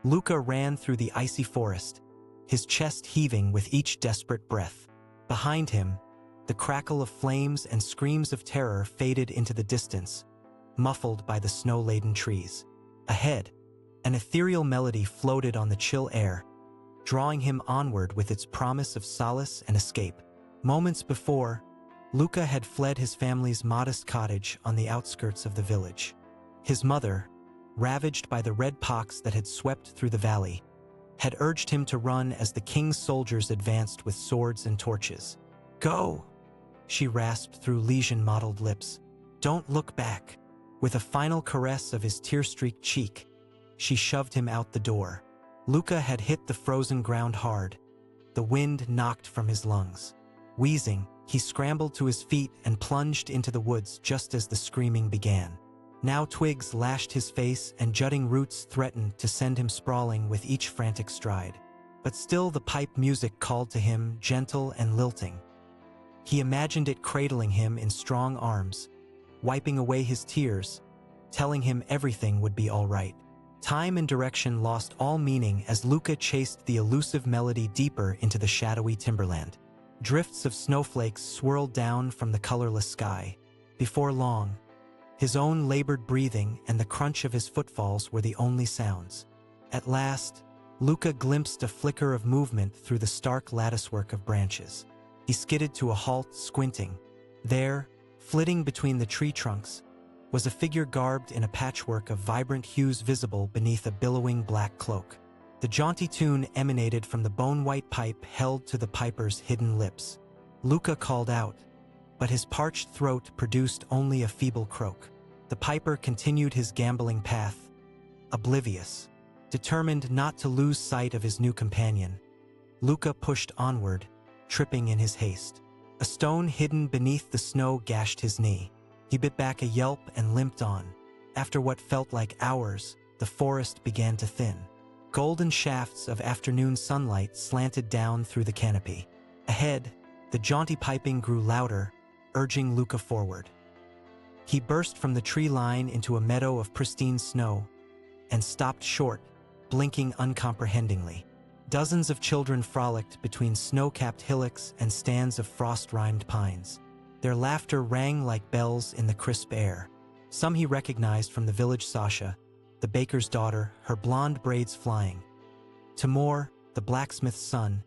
Luka ran through the icy forest, his chest heaving with each desperate breath. Behind him, the crackle of flames and screams of terror faded into the distance, muffled by the snow-laden trees. Ahead, an ethereal melody floated on the chill air, drawing him onward with its promise of solace and escape. Moments before, Luka had fled his family's modest cottage on the outskirts of the village. His mother, ravaged by the red pox that had swept through the valley, had urged him to run as the king's soldiers advanced with swords and torches. "Go!" she rasped through lesion-mottled lips. "Don't look back." With a final caress of his tear-streaked cheek, she shoved him out the door. Luka had hit the frozen ground hard. The wind knocked from his lungs. Wheezing, he scrambled to his feet and plunged into the woods just as the screaming began. Now twigs lashed his face and jutting roots threatened to send him sprawling with each frantic stride. But still the pipe music called to him, gentle and lilting. He imagined it cradling him in strong arms, wiping away his tears, telling him everything would be all right. Time and direction lost all meaning as Luka chased the elusive melody deeper into the shadowy timberland. Drifts of snowflakes swirled down from the colorless sky. Before long, his own labored breathing and the crunch of his footfalls were the only sounds. At last, Luka glimpsed a flicker of movement through the stark latticework of branches. He skidded to a halt, squinting. There, flitting between the tree trunks, was a figure garbed in a patchwork of vibrant hues visible beneath a billowing black cloak. The jaunty tune emanated from the bone-white pipe held to the piper's hidden lips. Luka called out, but his parched throat produced only a feeble croak. The piper continued his gambling path, oblivious. Determined not to lose sight of his new companion, Luka pushed onward, tripping in his haste. A stone hidden beneath the snow gashed his knee. He bit back a yelp and limped on. After what felt like hours, the forest began to thin. Golden shafts of afternoon sunlight slanted down through the canopy. Ahead, the jaunty piping grew louder, urging Luka forward. He burst from the tree line into a meadow of pristine snow and stopped short, blinking uncomprehendingly. Dozens of children frolicked between snow-capped hillocks and stands of frost-rimed pines. Their laughter rang like bells in the crisp air. Some he recognized from the village Sasha, the baker's daughter, her blonde braids flying. Timur, the blacksmith's son,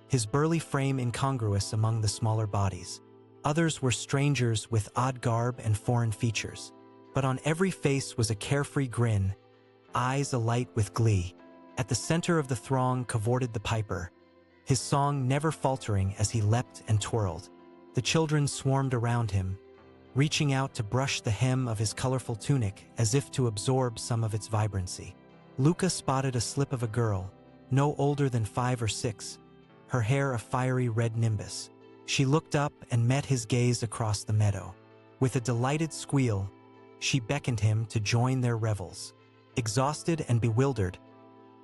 his burly frame incongruous among the smaller bodies. Others were strangers with odd garb and foreign features. But on every face was a carefree grin, eyes alight with glee. At the center of the throng cavorted the piper, his song never faltering as he leapt and twirled. The children swarmed around him, reaching out to brush the hem of his colorful tunic as if to absorb some of its vibrancy. Luka spotted a slip of a girl, no older than 5 or 6, her hair a fiery red nimbus. She looked up and met his gaze across the meadow. With a delighted squeal, she beckoned him to join their revels. Exhausted and bewildered,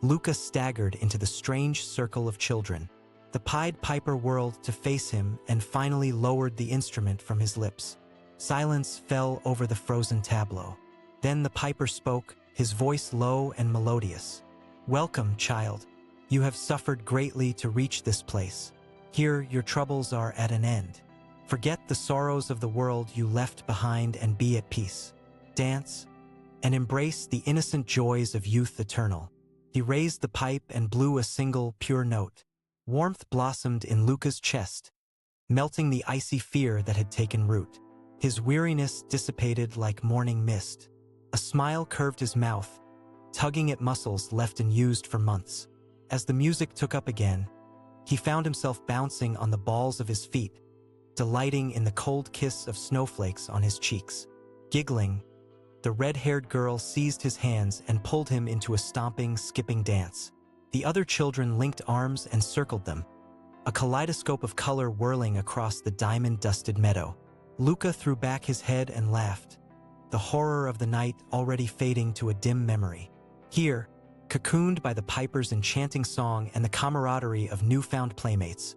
Luka staggered into the strange circle of children. The Pied Piper whirled to face him and finally lowered the instrument from his lips. Silence fell over the frozen tableau. Then the piper spoke, his voice low and melodious. "Welcome, child. You have suffered greatly to reach this place. Here your troubles are at an end. Forget the sorrows of the world you left behind and be at peace. Dance and embrace the innocent joys of youth eternal." He raised the pipe and blew a single, pure note. Warmth blossomed in Luka's chest, melting the icy fear that had taken root. His weariness dissipated like morning mist. A smile curved his mouth, tugging at muscles left unused for months. As the music took up again, he found himself bouncing on the balls of his feet, delighting in the cold kiss of snowflakes on his cheeks. Giggling, the red-haired girl seized his hands and pulled him into a stomping, skipping dance. The other children linked arms and circled them, a kaleidoscope of color whirling across the diamond-dusted meadow. Luka threw back his head and laughed, the horror of the night already fading to a dim memory. Here, cocooned by the piper's enchanting song and the camaraderie of newfound playmates,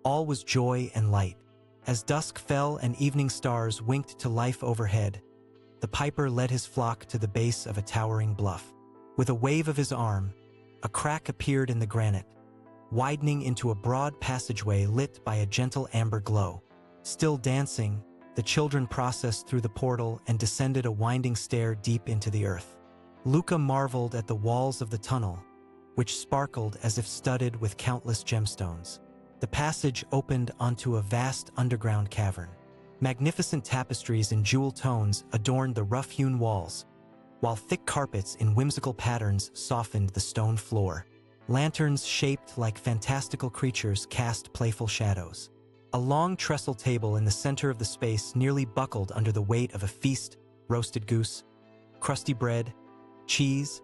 all was joy and light. As dusk fell and evening stars winked to life overhead, the piper led his flock to the base of a towering bluff. With a wave of his arm, A crack appeared in the granite, widening into a broad passageway lit by a gentle amber glow. Still dancing, the children processed through the portal and descended a winding stair deep into the earth. Luka marveled at the walls of the tunnel, which sparkled as if studded with countless gemstones. The passage opened onto a vast underground cavern. Magnificent tapestries in jewel tones adorned the rough-hewn walls, while thick carpets in whimsical patterns softened the stone floor. Lanterns shaped like fantastical creatures cast playful shadows. A long trestle table in the center of the space nearly buckled under the weight of a feast: roasted goose, crusty bread, cheese,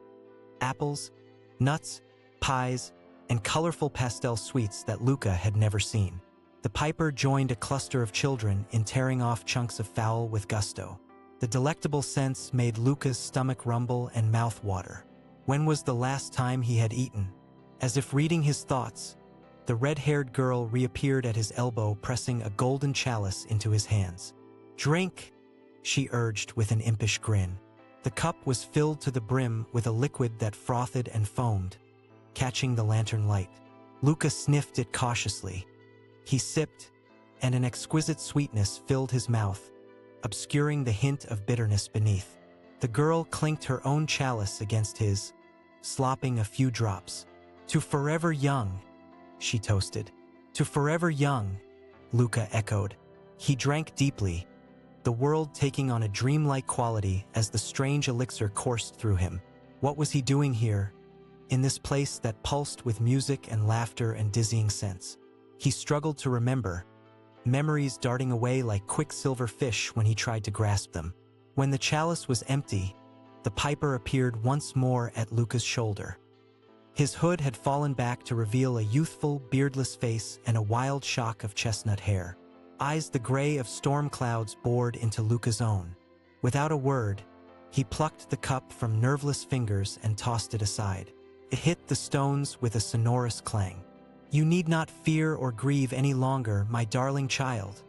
apples, nuts, pies, and colorful pastel sweets that Luka had never seen. The piper joined a cluster of children in tearing off chunks of fowl with gusto. The delectable scents made Luka's stomach rumble and mouth water. When was the last time he had eaten? As if reading his thoughts, the red-haired girl reappeared at his elbow, pressing a golden chalice into his hands. "Drink," she urged with an impish grin. The cup was filled to the brim with a liquid that frothed and foamed, catching the lantern light. Luka sniffed it cautiously. He sipped, and an exquisite sweetness filled his mouth, obscuring the hint of bitterness beneath. The girl clinked her own chalice against his, slopping a few drops. "To forever young," she toasted. "To forever young," Luka echoed. He drank deeply, the world taking on a dreamlike quality as the strange elixir coursed through him. What was he doing here, in this place that pulsed with music and laughter and dizzying scents? He struggled to remember, memories darting away like quicksilver fish when he tried to grasp them. When the chalice was empty, the piper appeared once more at Luka's shoulder. His hood had fallen back to reveal a youthful, beardless face and a wild shock of chestnut hair. Eyes the gray of storm clouds bored into Luka's own. Without a word, he plucked the cup from nerveless fingers and tossed it aside. It hit the stones with a sonorous clang. "You need not fear or grieve any longer, my darling child,"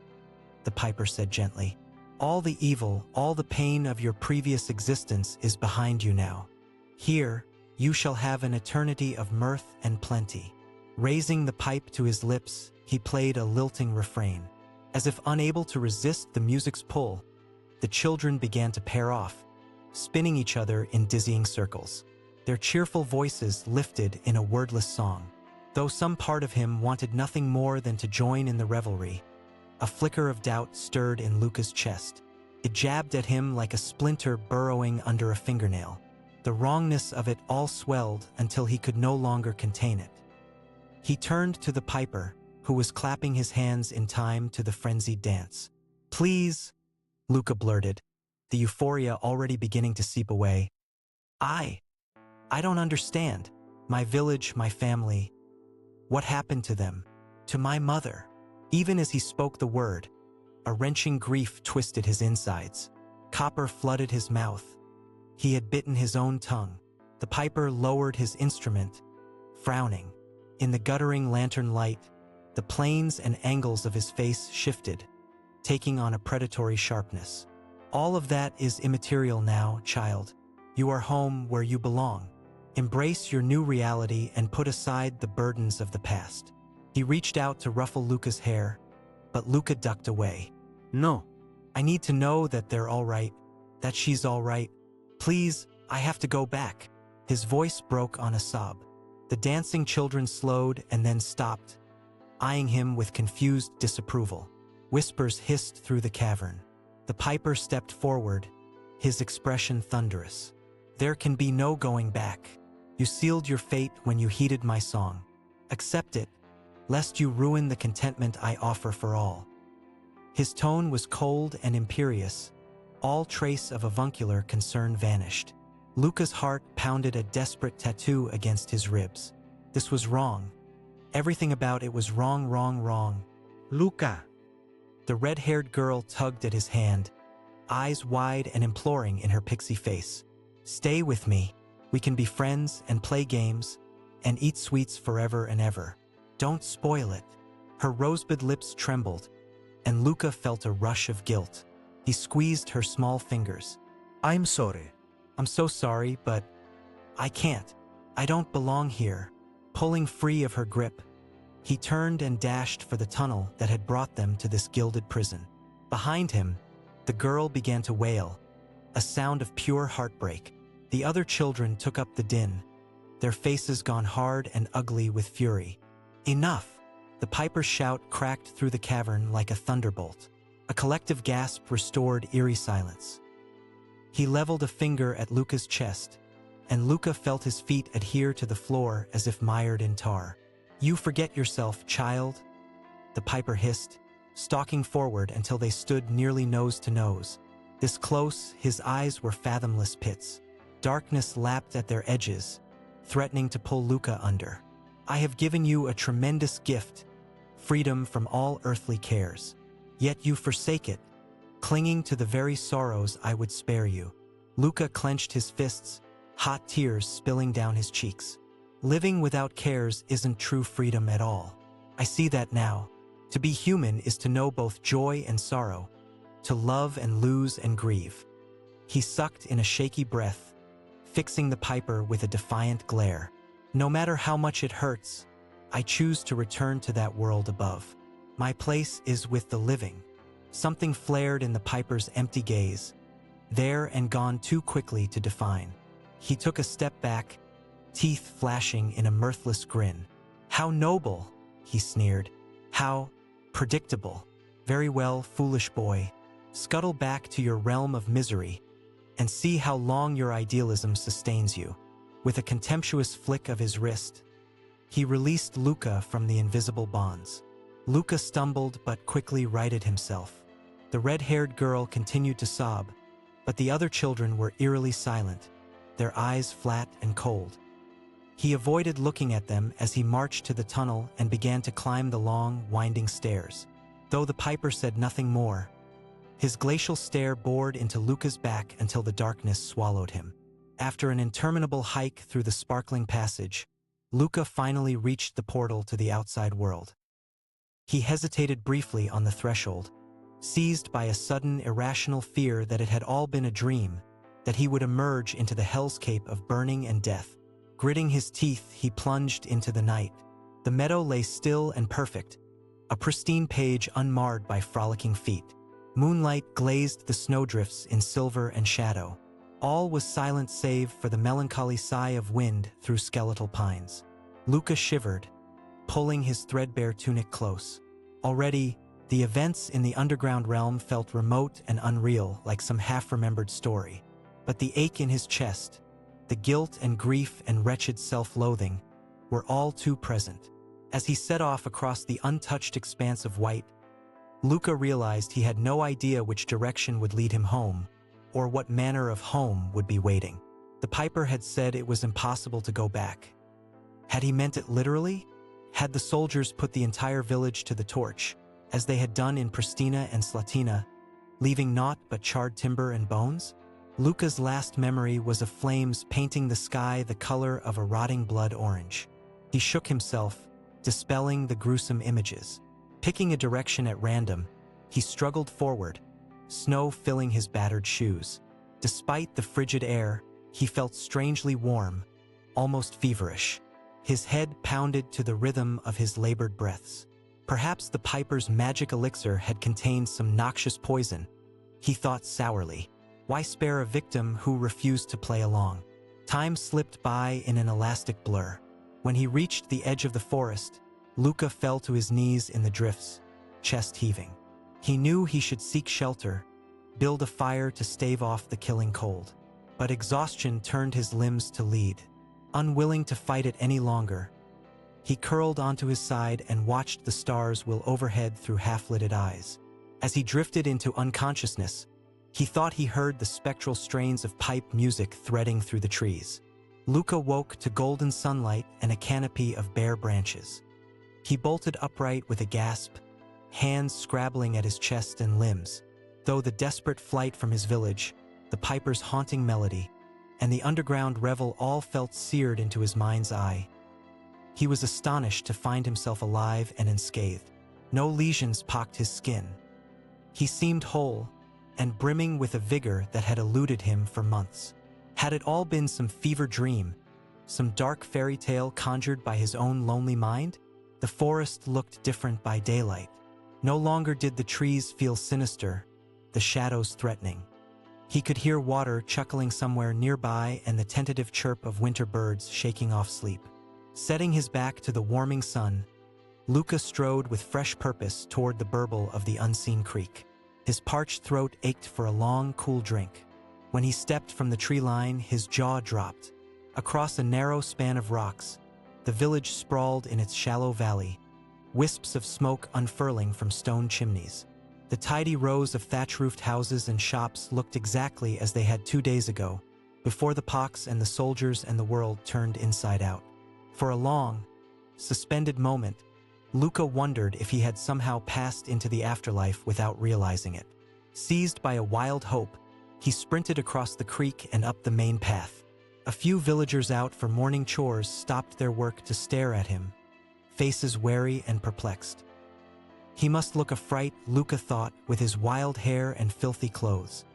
the piper said gently. "All the evil, all the pain of your previous existence is behind you now. Here, you shall have an eternity of mirth and plenty." Raising the pipe to his lips, he played a lilting refrain. As if unable to resist the music's pull, the children began to pair off, spinning each other in dizzying circles. Their cheerful voices lifted in a wordless song. Though some part of him wanted nothing more than to join in the revelry, a flicker of doubt stirred in Luka's chest. It jabbed at him like a splinter burrowing under a fingernail. The wrongness of it all swelled until he could no longer contain it. He turned to the piper, who was clapping his hands in time to the frenzied dance. "Please," Luka blurted, the euphoria already beginning to seep away. I don't understand. My village, my family. What happened to them? To my mother?" Even as he spoke the word, a wrenching grief twisted his insides. Copper flooded his mouth. He had bitten his own tongue. The piper lowered his instrument, frowning. In the guttering lantern light, the planes and angles of his face shifted, taking on a predatory sharpness. "All of that is immaterial now, child. You are home where you belong. Embrace your new reality and put aside the burdens of the past." He reached out to ruffle Luka's hair, but Luka ducked away. "No. I need to know that they're all right, that she's all right. Please, I have to go back." His voice broke on a sob. The dancing children slowed and then stopped, eyeing him with confused disapproval. Whispers hissed through the cavern. The piper stepped forward, his expression thunderous. "There can be no going back. You sealed your fate when you heeded my song. Accept it, lest you ruin the contentment I offer for all." His tone was cold and imperious. All trace of avuncular concern vanished. Luka's heart pounded a desperate tattoo against his ribs. This was wrong. Everything about it was wrong, wrong, wrong. "Luka!" The red-haired girl tugged at his hand, eyes wide and imploring in her pixie face. "Stay with me. We can be friends and play games and eat sweets forever and ever. Don't spoil it." Her rosebud lips trembled, and Luka felt a rush of guilt. He squeezed her small fingers. "I'm sorry." "I'm so sorry, but I can't." I don't belong here. Pulling free of her grip, he turned and dashed for the tunnel that had brought them to this gilded prison. Behind him, the girl began to wail, a sound of pure heartbreak. The other children took up the din, their faces gone hard and ugly with fury. Enough! The piper's shout cracked through the cavern like a thunderbolt. A collective gasp restored eerie silence. He leveled a finger at Luka's chest, and Luka felt his feet adhere to the floor as if mired in tar. You forget yourself, child, the piper hissed, stalking forward until they stood nearly nose to nose. This close, his eyes were fathomless pits. Darkness lapped at their edges, threatening to pull Luka under. I have given you a tremendous gift, freedom from all earthly cares. Yet you forsake it, clinging to the very sorrows I would spare you. Luka clenched his fists, hot tears spilling down his cheeks. Living without cares isn't true freedom at all. I see that now. To be human is to know both joy and sorrow, to love and lose and grieve. He sucked in a shaky breath, fixing the piper with a defiant glare. No matter how much it hurts, I choose to return to that world above. My place is with the living. Something flared in the piper's empty gaze, there and gone too quickly to define. He took a step back, teeth flashing in a mirthless grin. How noble, he sneered. How predictable. Very well, foolish boy. Scuttle back to your realm of misery and see how long your idealism sustains you. With a contemptuous flick of his wrist, he released Luka from the invisible bonds. Luka stumbled but quickly righted himself. The red-haired girl continued to sob, but the other children were eerily silent, their eyes flat and cold. He avoided looking at them as he marched to the tunnel and began to climb the long, winding stairs. Though the piper said nothing more, his glacial stare bored into Luka's back until the darkness swallowed him. After an interminable hike through the sparkling passage, Luka finally reached the portal to the outside world. He hesitated briefly on the threshold, seized by a sudden irrational fear that it had all been a dream, that he would emerge into the hellscape of burning and death. Gritting his teeth, he plunged into the night. The meadow lay still and perfect, a pristine page unmarred by frolicking feet. Moonlight glazed the snowdrifts in silver and shadow. All was silent save for the melancholy sigh of wind through skeletal pines. Luka shivered, pulling his threadbare tunic close. Already, the events in the underground realm felt remote and unreal, like some half-remembered story. But the ache in his chest, the guilt and grief and wretched self-loathing, were all too present. As he set off across the untouched expanse of white, Luka realized he had no idea which direction would lead him home, or what manner of home would be waiting. The piper had said it was impossible to go back. Had he meant it literally? Had the soldiers put the entire village to the torch, as they had done in Pristina and Slatina, leaving naught but charred timber and bones? Luka's last memory was of flames painting the sky the color of a rotting blood orange. He shook himself, dispelling the gruesome images. Picking a direction at random, he struggled forward, snow filling his battered shoes. Despite the frigid air, he felt strangely warm, almost feverish. His head pounded to the rhythm of his labored breaths. Perhaps the piper's magic elixir had contained some noxious poison. He thought sourly. Why spare a victim who refused to play along? Time slipped by in an elastic blur. When he reached the edge of the forest, Luka fell to his knees in the drifts, chest heaving. He knew he should seek shelter, build a fire to stave off the killing cold. But exhaustion turned his limbs to lead. Unwilling to fight it any longer, he curled onto his side and watched the stars wheel overhead through half-lidded eyes. As he drifted into unconsciousness, he thought he heard the spectral strains of pipe music threading through the trees. Luka woke to golden sunlight and a canopy of bare branches. He bolted upright with a gasp, hands scrabbling at his chest and limbs. Though the desperate flight from his village, the piper's haunting melody, and the underground revel all felt seared into his mind's eye, he was astonished to find himself alive and unscathed. No lesions pocked his skin. He seemed whole and brimming with a vigor that had eluded him for months. Had it all been some fever dream, Some dark fairy tale conjured by his own lonely mind? The forest looked different by daylight. No longer did the trees feel sinister, the shadows threatening. He could hear water chuckling somewhere nearby and the tentative chirp of winter birds shaking off sleep. Setting his back to the warming sun, Luka strode with fresh purpose toward the burble of the unseen creek. His parched throat ached for a long, cool drink. When he stepped from the tree line, his jaw dropped. Across a narrow span of rocks, the village sprawled in its shallow valley, wisps of smoke unfurling from stone chimneys. The tidy rows of thatch-roofed houses and shops looked exactly as they had 2 days ago, before the pox and the soldiers and the world turned inside out. For a long, suspended moment, Luka wondered if he had somehow passed into the afterlife without realizing it. Seized by a wild hope, he sprinted across the creek and up the main path. A few villagers out for morning chores stopped their work to stare at him, faces wary and perplexed. He must look a fright, Luka thought, with his wild hair and filthy clothes.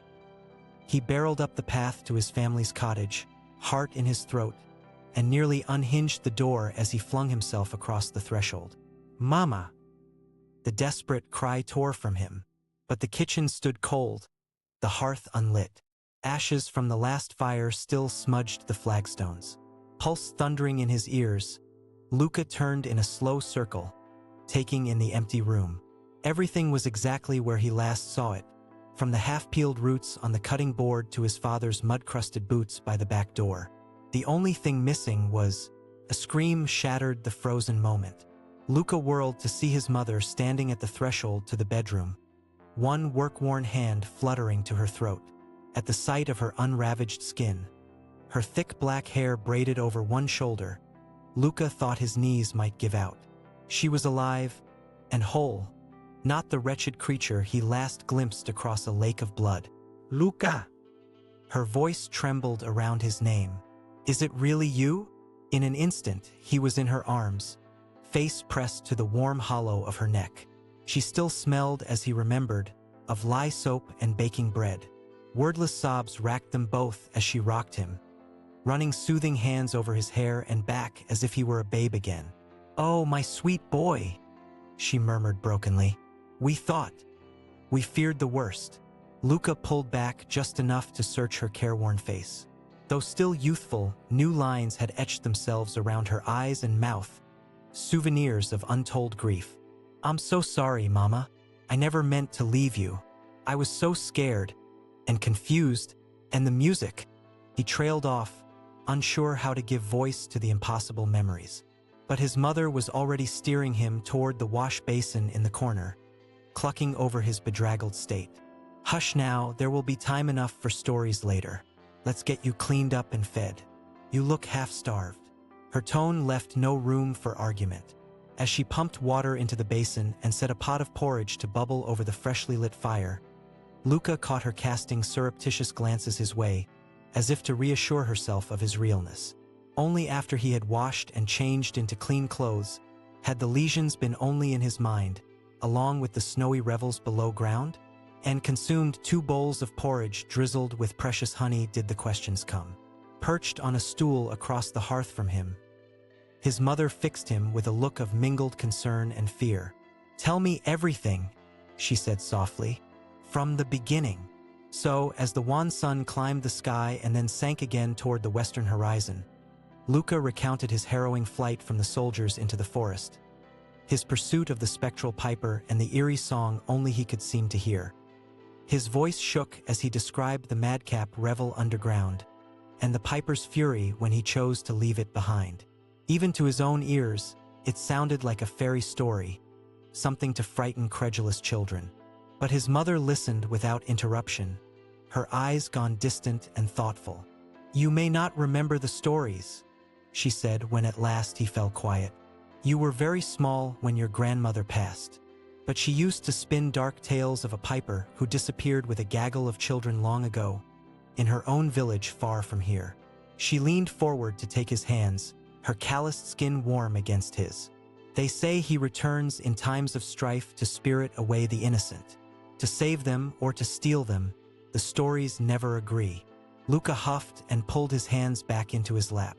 He barreled up the path to his family's cottage, heart in his throat, and nearly unhinged the door as he flung himself across the threshold. "Mama!" The desperate cry tore from him, but the kitchen stood cold, the hearth unlit. Ashes from the last fire still smudged the flagstones. Pulse thundering in his ears, Luka turned in a slow circle, taking in the empty room. Everything was exactly where he last saw it, from the half-peeled roots on the cutting board to his father's mud-crusted boots by the back door. The only thing missing was a scream shattered the frozen moment. Luka whirled to see his mother standing at the threshold to the bedroom, one work-worn hand fluttering to her throat. At the sight of her unravaged skin, her thick black hair braided over one shoulder, Luka thought his knees might give out. She was alive and whole, not the wretched creature he last glimpsed across a lake of blood. "Luka!" Her voice trembled around his name. "Is it really you?" In an instant, he was in her arms, face pressed to the warm hollow of her neck. She still smelled, as he remembered, of lye soap and baking bread. Wordless sobs racked them both as she rocked him, running soothing hands over his hair and back as if he were a babe again. "Oh, my sweet boy," she murmured brokenly. We feared the worst." Luka pulled back just enough to search her careworn face. Though still youthful, new lines had etched themselves around her eyes and mouth, souvenirs of untold grief. "I'm so sorry, Mama. I never meant to leave you. I was so scared and confused, and the music." He trailed off, unsure how to give voice to the impossible memories. But his mother was already steering him toward the wash basin in the corner, clucking over his bedraggled state. "Hush now, there will be time enough for stories later. Let's get you cleaned up and fed. You look half-starved." Her tone left no room for argument. As she pumped water into the basin and set a pot of porridge to bubble over the freshly lit fire, Luka caught her casting surreptitious glances his way, as if to reassure herself of his realness. Only after he had washed and changed into clean clothes had the lesions been only in his mind, along with the snowy revels below ground, and consumed 2 bowls of porridge drizzled with precious honey did the questions come. Perched on a stool across the hearth from him, his mother fixed him with a look of mingled concern and fear. "Tell me everything," she said softly, "from the beginning." So, as the wan sun climbed the sky and then sank again toward the western horizon, Luka recounted his harrowing flight from the soldiers into the forest, his pursuit of the spectral piper and the eerie song only he could seem to hear. His voice shook as he described the madcap revel underground, and the piper's fury when he chose to leave it behind. Even to his own ears, it sounded like a fairy story, something to frighten credulous children. But his mother listened without interruption, her eyes gone distant and thoughtful. "You may not remember the stories," she said when at last he fell quiet. "You were very small when your grandmother passed, but she used to spin dark tales of a piper who disappeared with a gaggle of children long ago, in her own village far from here." She leaned forward to take his hands, her calloused skin warm against his. "They say he returns in times of strife to spirit away the innocent. To save them or to steal them, the stories never agree." Luka huffed and pulled his hands back into his lap.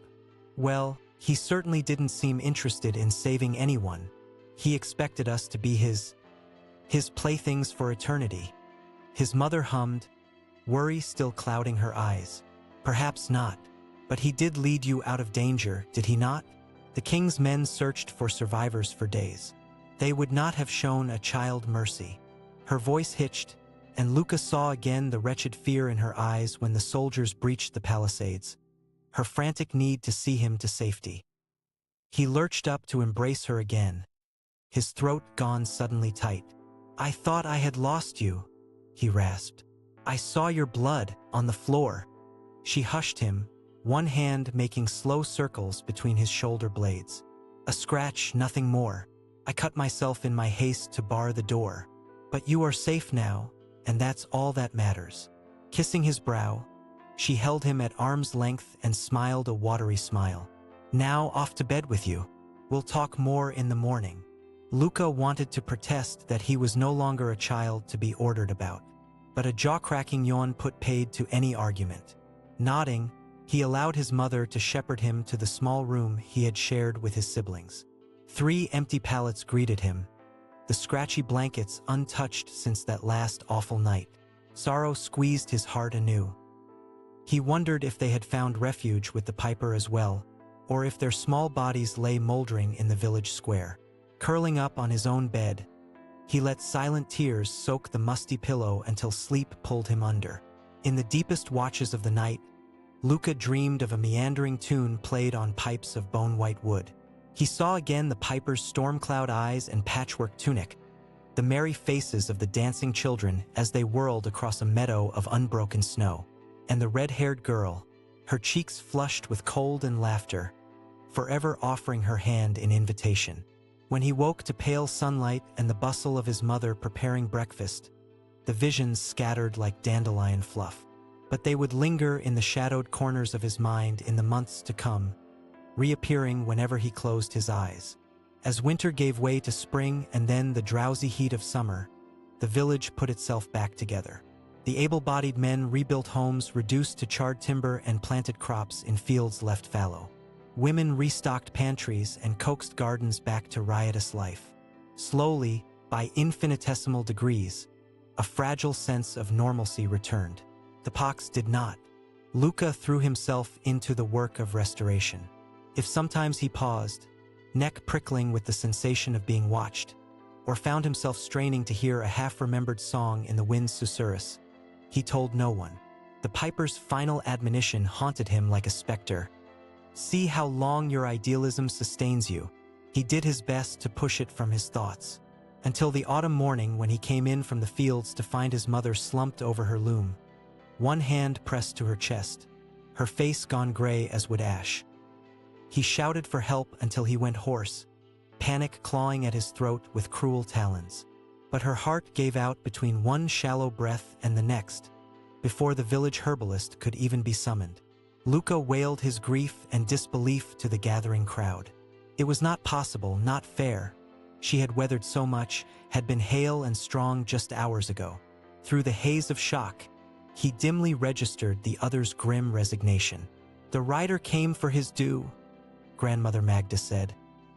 Well, he certainly didn't seem interested in saving anyone. He expected us to be his playthings for eternity. His mother hummed, worry still clouding her eyes. Perhaps not, but he did lead you out of danger, did he not? The king's men searched for survivors for days. They would not have shown a child mercy. Her voice hitched, and Luka saw again the wretched fear in her eyes when the soldiers breached the palisades, her frantic need to see him to safety. He lurched up to embrace her again, his throat gone suddenly tight. I thought I had lost you, he rasped. I saw your blood on the floor. She hushed him, one hand making slow circles between his shoulder blades. A scratch, nothing more. I cut myself in my haste to bar the door. But you are safe now, and that's all that matters. Kissing his brow, she held him at arm's length and smiled a watery smile. Now off to bed with you. We'll talk more in the morning. Luka wanted to protest that he was no longer a child to be ordered about, but a jaw-cracking yawn put paid to any argument. Nodding, he allowed his mother to shepherd him to the small room he had shared with his siblings. 3 empty pallets greeted him, the scratchy blankets untouched since that last awful night. Sorrow squeezed his heart anew. He wondered if they had found refuge with the piper as well, or if their small bodies lay moldering in the village square. Curling up on his own bed, he let silent tears soak the musty pillow until sleep pulled him under. In the deepest watches of the night, Luka dreamed of a meandering tune played on pipes of bone-white wood. He saw again the piper's storm-cloud eyes and patchwork tunic, the merry faces of the dancing children as they whirled across a meadow of unbroken snow, and the red-haired girl, her cheeks flushed with cold and laughter, forever offering her hand in invitation. When he woke to pale sunlight and the bustle of his mother preparing breakfast, the visions scattered like dandelion fluff. But they would linger in the shadowed corners of his mind in the months to come, reappearing whenever he closed his eyes. As winter gave way to spring and then the drowsy heat of summer, the village put itself back together. The able-bodied men rebuilt homes reduced to charred timber and planted crops in fields left fallow. Women restocked pantries and coaxed gardens back to riotous life. Slowly, by infinitesimal degrees, a fragile sense of normalcy returned. The pox did not. Luka threw himself into the work of restoration. If sometimes he paused, neck prickling with the sensation of being watched, or found himself straining to hear a half-remembered song in the wind's susurrus, he told no one. The piper's final admonition haunted him like a specter. See how long your idealism sustains you. He did his best to push it from his thoughts, until the autumn morning when he came in from the fields to find his mother slumped over her loom, one hand pressed to her chest, her face gone gray as wood ash. He shouted for help until he went hoarse, panic clawing at his throat with cruel talons. But her heart gave out between one shallow breath and the next, before the village herbalist could even be summoned. Luka wailed his grief and disbelief to the gathering crowd. It was not possible, not fair. She had weathered so much, had been hale and strong just hours ago. Through the haze of shock, he dimly registered the other's grim resignation. The rider came for his due, Grandmother Magda said,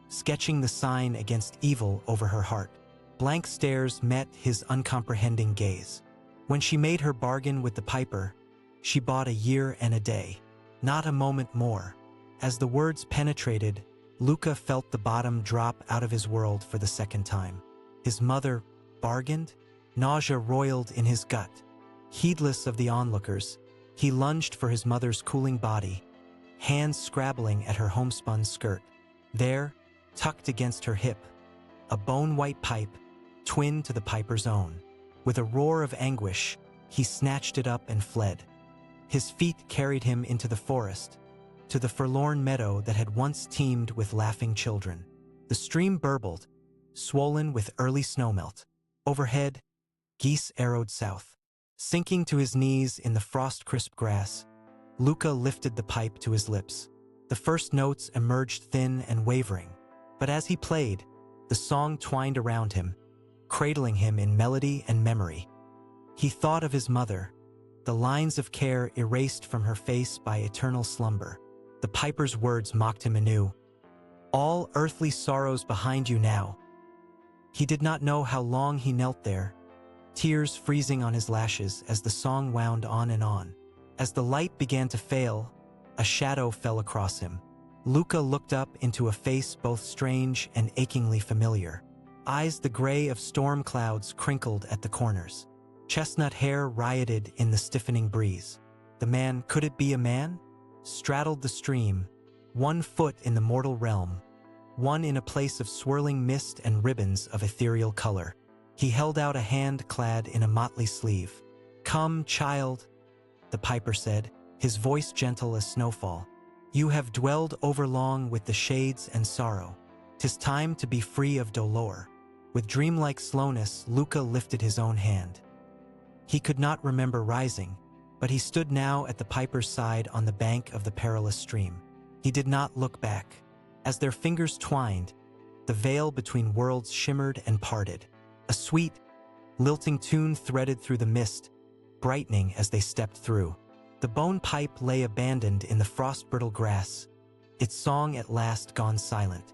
sketching the sign against evil over her heart. Blank stares met his uncomprehending gaze. When she made her bargain with the piper, she bought a year and a day, not a moment more. As the words penetrated, Luka felt the bottom drop out of his world for the second time. His mother bargained? Nausea roiled in his gut. Heedless of the onlookers, he lunged for his mother's cooling body, hands scrabbling at her homespun skirt. There, tucked against her hip, a bone-white pipe, twin to the piper's own. With a roar of anguish, he snatched it up and fled. His feet carried him into the forest, to the forlorn meadow that had once teemed with laughing children. The stream burbled, swollen with early snowmelt. Overhead, geese arrowed south. Sinking to his knees in the frost-crisp grass, Luka lifted the pipe to his lips. The first notes emerged thin and wavering, but as he played, the song twined around him, cradling him in melody and memory. He thought of his mother, the lines of care erased from her face by eternal slumber. The piper's words mocked him anew. All earthly sorrows behind you now. He did not know how long he knelt there, tears freezing on his lashes as the song wound on and on. As the light began to fail, a shadow fell across him. Luka looked up into a face both strange and achingly familiar. Eyes the gray of storm clouds crinkled at the corners. Chestnut hair rioted in the stiffening breeze. The man, could it be a man? Straddled the stream, 1 foot in the mortal realm, one in a place of swirling mist and ribbons of ethereal color. He held out a hand clad in a motley sleeve. "Come, child," the piper said, his voice gentle as snowfall. "You have dwelled overlong with the shades and sorrow. 'Tis time to be free of dolor." With dreamlike slowness, Luka lifted his own hand. He could not remember rising, but he stood now at the piper's side on the bank of the perilous stream. He did not look back. As their fingers twined, the veil between worlds shimmered and parted. A sweet, lilting tune threaded through the mist, brightening as they stepped through. The bone pipe lay abandoned in the frost-brittle grass, its song at last gone silent.